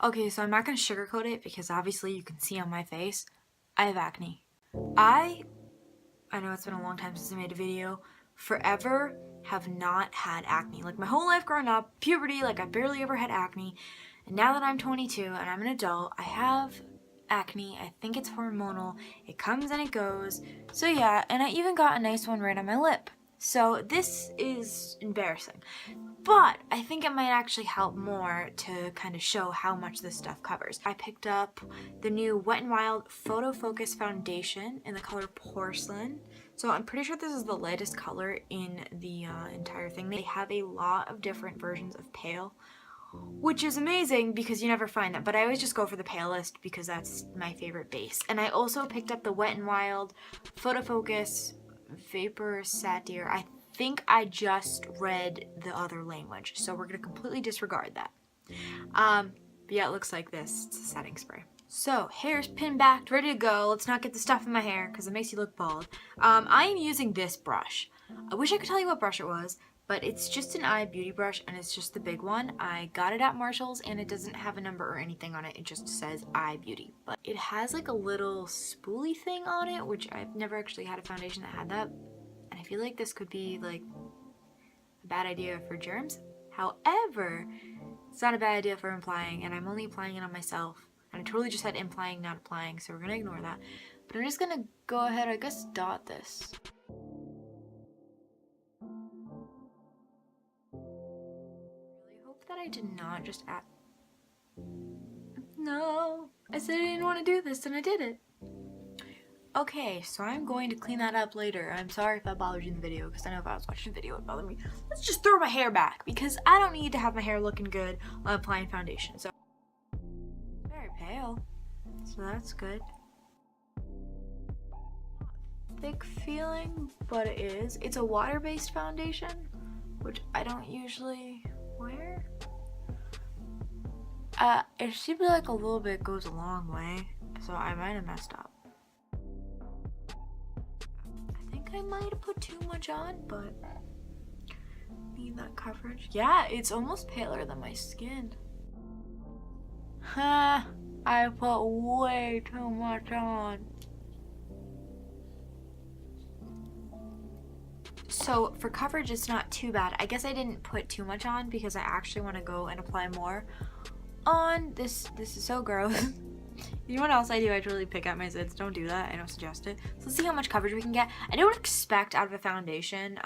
Okay, so I'm not gonna sugarcoat it because obviously you can see on my face, I have acne. I know it's been a long time since I made a video. Forever have not had acne. Like my whole life growing up, puberty, like I barely ever had acne. And now that I'm 22 and I'm an adult, I have acne. I think it's hormonal. It comes and it goes. So yeah, and I even got a nice one right on my lip. So this is embarrassing. But I think it might actually help more to kind of show how much this stuff covers. I picked up the new Wet n Wild Photo Focus Foundation in the color Porcelain. So I'm pretty sure this is the lightest color in the entire thing. They have a lot of different versions of pale, which is amazing because you never find that. But I always just go for the palest because that's my favorite base. And I also picked up the Wet n Wild Photo Focus Vapor Satyr. I think I just read the other language, so we're gonna completely disregard that. But yeah, it looks like this. It's a setting spray. So, hair's pinned back, ready to go. Let's not get the stuff in my hair because it makes you look bald. I am using this brush. I wish I could tell you what brush it was, but it's just an eye beauty brush and it's just the big one. I got it at Marshall's and it doesn't have a number or anything on it. It just says eye beauty, but it has like a little spoolie thing on it, which I've never actually had a foundation that had that. And I feel like this could be like a bad idea for germs. However, it's not a bad idea for applying, and I'm only applying it on myself. And I totally just said implying, not applying, so we're gonna ignore that. But I'm just gonna go ahead, I guess, dot this. I really hope that I did not just add. No, I said I didn't want to do this, and I did it. Okay, so I'm going to clean that up later. I'm sorry if that bothered you in the video, because I know if I was watching the video, it would bother me. Let's just throw my hair back, because I don't need to have my hair looking good while applying foundation. So, very pale, so that's good. Thick feeling, but it is. It's a water-based foundation, which I don't usually wear. It seems like a little bit goes a long way, so I might have messed up. I might have put too much on, but need that coverage. Yeah, it's almost paler than my skin. Ha! I put way too much on. So for coverage, it's not too bad. I guess I didn't put too much on because I actually want to go and apply more on this. This is so gross. You know what else I do? I totally pick out my zits. Don't do that. I don't suggest it. So let's see how much coverage we can get. I don't expect out of a foundation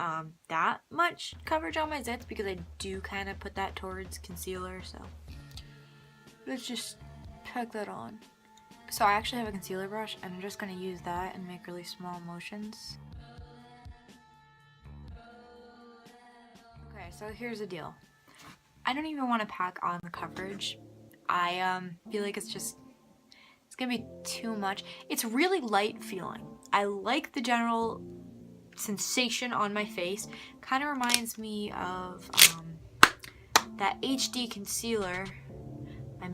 that much coverage on my zits because I do kind of put that towards concealer. So let's just pack that on. So I actually have a concealer brush and I'm just going to use that and make really small motions. Okay, so here's the deal. I don't even want to pack on the coverage. I feel like it's gonna be too much. It's really light feeling. I like the general sensation on my face. Kind of reminds me of that HD concealer by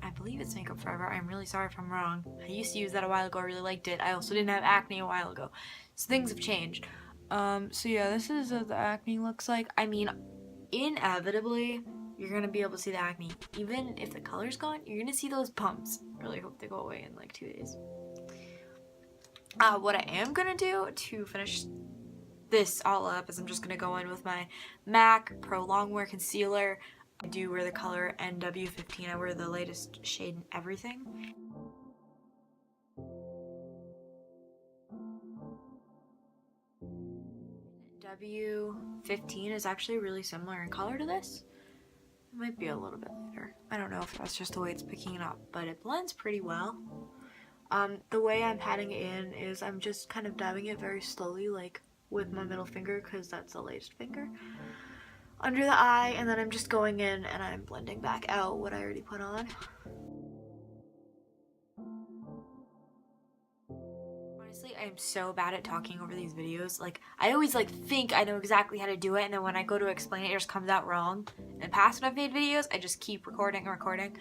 I believe it's Makeup Forever. I'm really sorry if I'm wrong. I used to use that a while ago. I really liked it. I also didn't have acne a while ago, so things have changed. So yeah, this is what the acne looks like. I mean, inevitably you're gonna be able to see the acne. Even if the color's gone, you're gonna see those bumps. Really hope they go away in like 2 days. What I am gonna do to finish this all up is I'm just gonna go in with my MAC Pro Longwear Concealer. I do wear the color NW15. I wear the latest shade in everything. W15 is actually really similar in color to this. It might be a little bit later. I don't know if that's just the way it's picking it up, but it blends pretty well. The way I'm patting it in is I'm just kind of dabbing it very slowly, like with my middle finger, because that's the latest finger, under the eye, and then I'm just going in and I'm blending back out what I already put on. Honestly, I am so bad at talking over these videos. Like, I always think I know exactly how to do it, and then when I go to explain it, it just comes out wrong. In the past when I've made videos, I just keep recording and recording.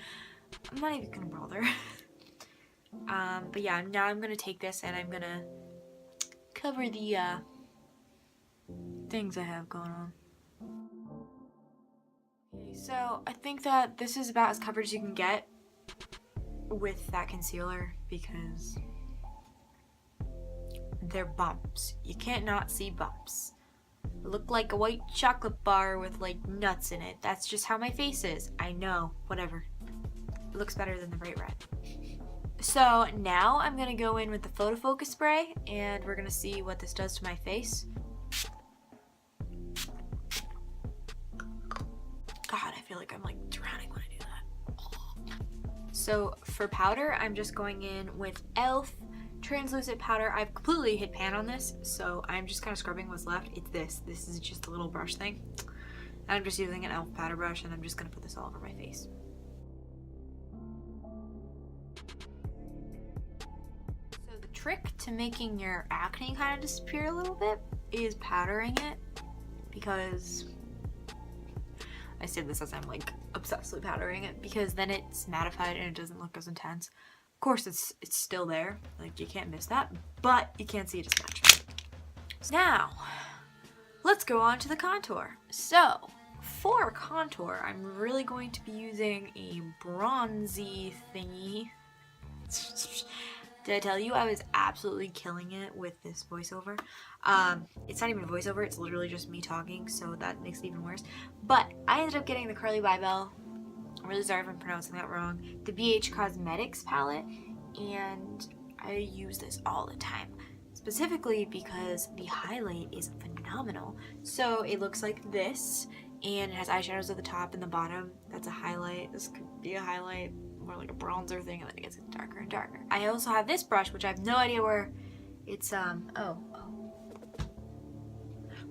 I'm not even gonna bother. But yeah, now I'm gonna take this and I'm gonna cover the things I have going on. Okay, So I think that this is about as coverage as you can get with that concealer because they're bumps. You can't not see bumps. I look like a white chocolate bar with like nuts in it. That's just how my face is. I know, whatever. It looks better than the bright red. So now I'm gonna go in with the photo focus spray and we're gonna see what this does to my face. God, I feel like I'm like drowning when I do that. So for powder, I'm just going in with e.l.f. translucent powder. I've completely hit pan on this, so I'm just kind of scrubbing what's left. It's this. This is just a little brush thing. And I'm just using an e.l.f. powder brush and I'm just gonna put this all over my face. So the trick to making your acne kind of disappear a little bit is powdering it, because I say this as I'm like obsessively powdering it, because then it's mattified and it doesn't look as intense. Of course it's still there, like you can't miss that, but you can't see it as much. Now, let's go on to the contour. So, for contour, I'm really going to be using a bronzy thingy. Did I tell you I was absolutely killing it with this voiceover? It's not even a voiceover, it's literally just me talking, so that makes it even worse. But I ended up getting the Curly Bybel. I'm really sorry if I'm pronouncing that wrong. The BH Cosmetics palette, and I use this all the time. Specifically because the highlight is phenomenal. So it looks like this, and it has eyeshadows at the top and the bottom. That's a highlight. This could be a highlight, more like a bronzer thing, and then it gets darker and darker. I also have this brush, which I have no idea where it's,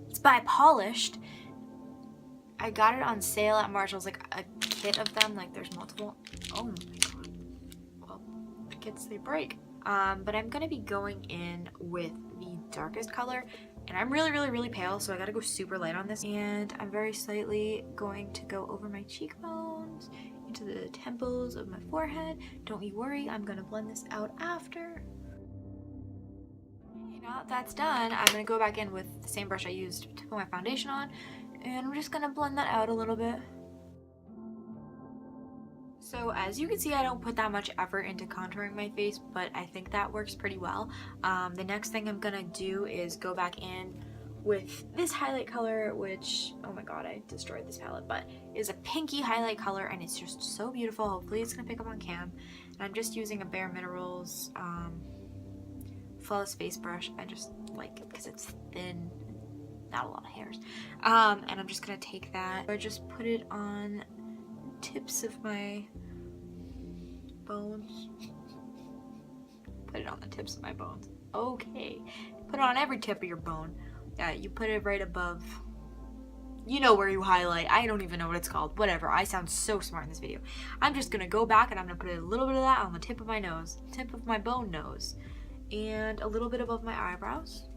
it's by Polished. I got it on sale at Marshall's, like a kit of them, like there's multiple. Oh my god. Well, the kits, they break. But I'm gonna be going in with the darkest color, and I'm really pale, so I gotta go super light on this. And I'm very slightly going to go over my cheekbones, into the temples of my forehead. Don't you worry, I'm gonna blend this out after. Okay, now that that's done, I'm gonna go back in with the same brush I used to put my foundation on, and I'm just gonna blend that out a little bit. So as you can see, I don't put that much effort into contouring my face, but I think that works pretty well. The next thing I'm gonna do is go back in with this highlight color, which, oh my god, I destroyed this palette, but is a pinky highlight color, and it's just so beautiful. Hopefully it's gonna pick up on cam. And I'm just using a Bare Minerals Flawless Face Brush. I just like it because it's thin, not a lot of hairs. And I'm just gonna take that. I just put it on tips of my bones. Put it on the tips of my bones. Okay. Put it on every tip of your bone. Yeah, you put it right above. You know where you highlight. I don't even know what it's called. Whatever. I sound so smart in this video. I'm just gonna go back and I'm gonna put a little bit of that on the tip of my nose. Tip of my bone nose. And a little bit above my eyebrows.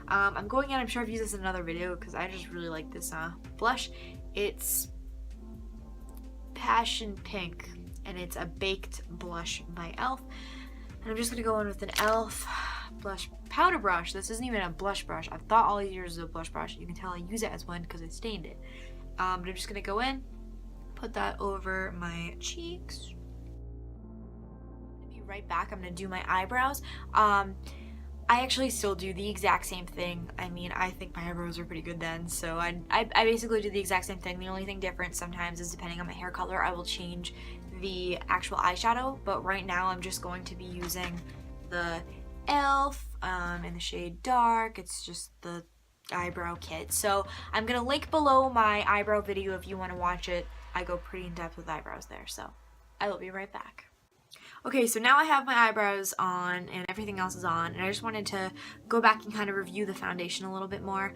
I'm going in, I'm sure I've used this in another video because I just really like this blush. It's Passion Pink, and it's a baked blush by e.l.f. And I'm just gonna go in with an e.l.f. blush powder brush. This isn't even a blush brush. I've thought all these years it was a blush brush. You can tell I use it as one because I stained it. But I'm just gonna go in, put that over my cheeks. I'm gonna be right back. I'm gonna do my eyebrows. I actually still do the exact same thing. I mean, I think my eyebrows are pretty good then, so I basically do the exact same thing. The only thing different sometimes is depending on my hair color, I will change the actual eyeshadow, but right now I'm just going to be using the e.l.f. In the shade Dark. It's just the eyebrow kit. So I'm gonna link below my eyebrow video if you want to watch it. I go pretty in depth with eyebrows there, so I will be right back. Okay, so now I have my eyebrows on and everything else is on, and I just wanted to go back and kind of review the foundation a little bit more.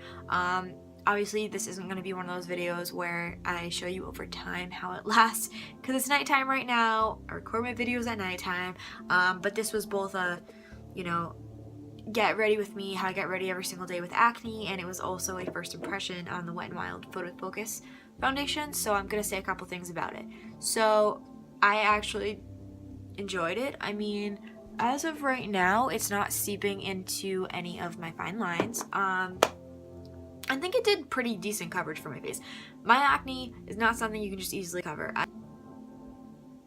Obviously, this isn't going to be one of those videos where I show you over time how it lasts, because it's nighttime right now. I record my videos at nighttime, but this was both a, you know, get ready with me, how I get ready every single day with acne, and it was also a first impression on the Wet n Wild Photo Focus foundation, so I'm going to say a couple things about it. So, I actually enjoyed it. I mean, as of right now, it's not seeping into any of my fine lines. I think it did pretty decent coverage for my face. My acne is not something you can just easily cover.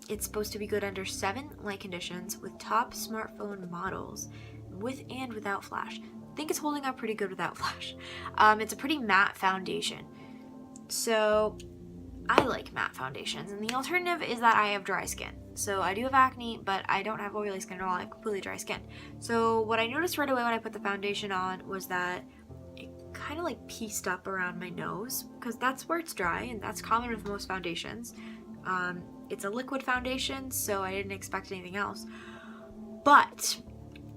It's supposed to be good under 7 light conditions with top smartphone models, with and without flash. I think it's holding up pretty good without flash. It's a pretty matte foundation. So I like matte foundations, and the alternative is that I have dry skin. So I do have acne, but I don't have oily skin at all. I have completely dry skin. So what I noticed right away when I put the foundation on was that it kind of like pieced up around my nose, because that's where it's dry, and that's common with most foundations. It's a liquid foundation, so I didn't expect anything else. But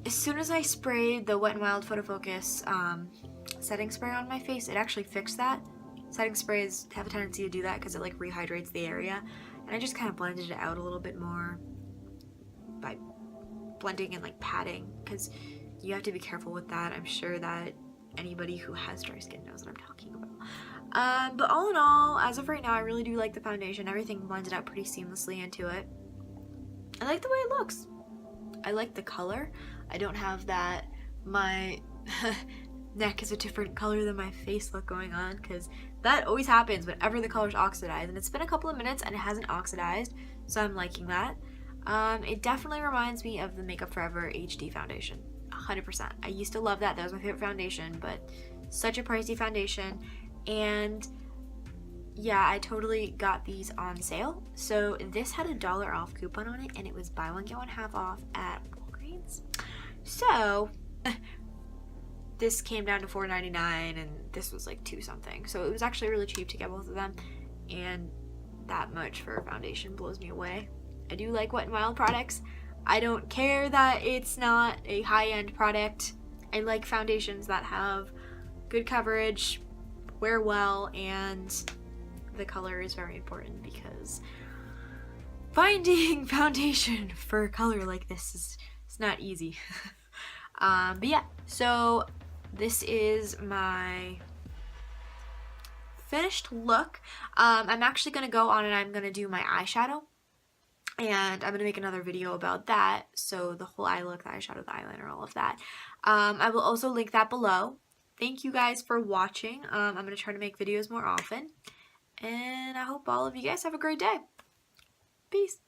as soon as I sprayed the Wet n Wild Photo Focus setting spray on my face, it actually fixed that. Setting sprays have a tendency to do that because it like rehydrates the area, and I just kind of blended it out a little bit more by blending and like patting, because you have to be careful with that. I'm sure that anybody who has dry skin knows what I'm talking about. But all in all, as of right now, I really do like the foundation. Everything blended out pretty seamlessly into it. I like the way it looks. I like the color. I don't have that my neck is a different color than my face look going on, because that always happens whenever the color's oxidized, and it's been a couple of minutes and it hasn't oxidized, so I'm liking that. It definitely reminds me of the Makeup Forever HD foundation, 100%. I used to love that. That was my favorite foundation, but such a pricey foundation. And yeah, I totally got these on sale. So this had a $1 off coupon on it, and it was buy one get one half off at Walgreens. So this came down to $4.99, and this was like $2 something. So it was actually really cheap to get both of them, and that much for a foundation blows me away. I do like Wet n Wild products. I don't care that it's not a high-end product. I like foundations that have good coverage, wear well, and the color is very important, because finding foundation for a color like this is not easy. But yeah, so this is my finished look. I'm actually gonna go on and I'm gonna do my eyeshadow, and I'm gonna make another video about that. So the whole eye look, the eyeshadow, the eyeliner, all of that. I will also link that below. Thank you guys for watching. I'm going to try to make videos more often, and I hope all of you guys have a great day. Peace.